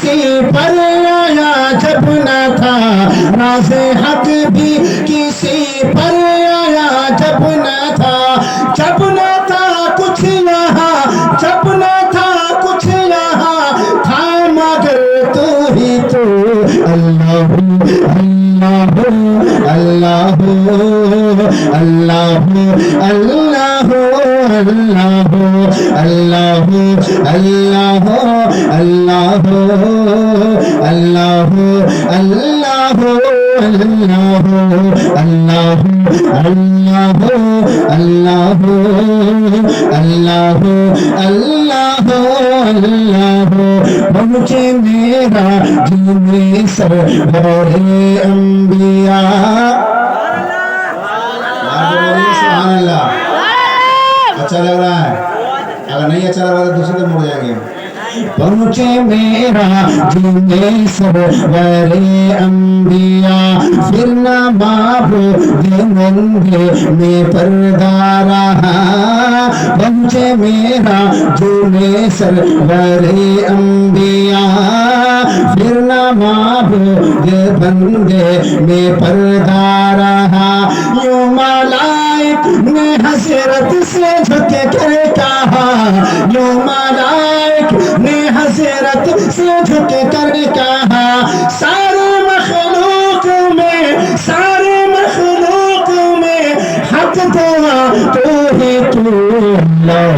किसी पर आया जब न था, राज़ हक भी किसी पर आया जब न था, जब न था कुछ यहाँ, जब न था कुछ यहाँ, था मगर तू ही तो। अल्लाह अल्लाह अल्लाह अल्लाह अल्लाह अल्लाह अल्लाह अल्लाह अल्लाह अल्लाह अल्लाह अल्लाह अल्लाह अल्लाह अल्लाह अल्लाह अल्लाह मुझे मेरा जीने सरवरे अंबिया। अच्छा लग रहा है? अगर नहीं अच्छा लग रहा तो दूसरे दिन मुड़ जाएंगे। पहुँचे मेरा जीने सरवरे अंबिया, फिर न माबूद मंगे में पर्दा रहा। पहुँचे मेरा जीने सरवरे अंबिया, फिर न माबूद बंदे में पर्दा रहा। यूं मलाइक ने हसरत से झुक कर कहा, यूं मलाइक ने हसरत से झुक कर कहा, सारे मखलूक में, सारे मखलूक में हक दुआ तो ही तू। अल्लाह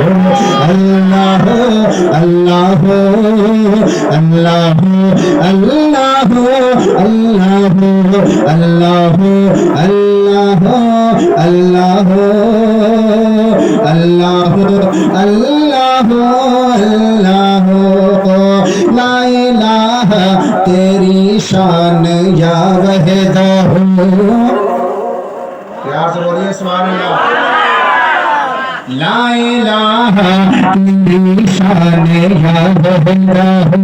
अल्लाह अल्लाह अल्लाह अल्लाह अल्लाह अल्लाह अल्लाह अल्लाह अल्लाह अल्लाह। ला इलाहा तेरी शान या वहदहू। प्यार से बोलिए सुभान अल्लाह। ला इलाहा तेरी शान या वहदहू,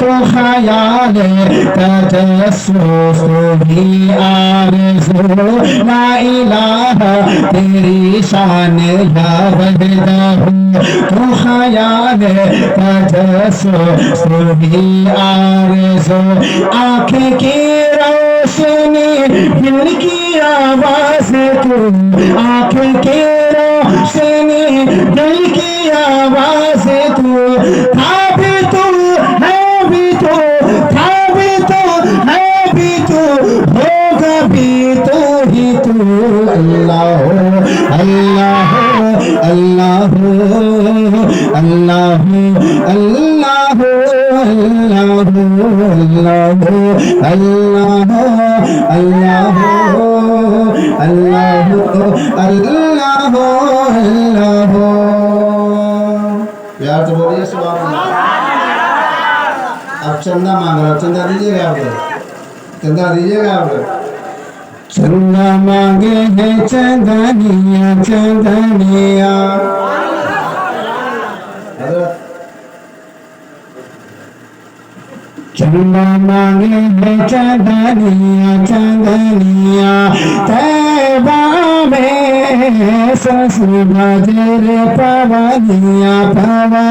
तो ख्याल तजस्सुस ही आरज़ू। ला इलाहा तेरी शान या वहदहू, तो ख्याल तजस्सुस ही आरज़ू। आँखें की रोशनी, दिल की आवाज़ तू, आँखें की रोशनी, दिल की आवाज़ तू। था भी तू है भी तू, था भी तू है भी तू, होगा भी तू ही तू। अल्लाह अल्लाह अल्लाह अल्लाह अल्लाह अल्लाह अल्लाह अल्लाह अल्लाह अल्लाह। यार तो बोलिए सुभान अल्लाह। अब चंदा मांग रहा, चंदा दीजिएगा आप, चंदा दीजिएगा आप। चंदा मांगे है चंदनिया चंदनिया। चंदा मांगे है चंदनिया चंदनिया, तैबा में सस बजर पवनिया पवन।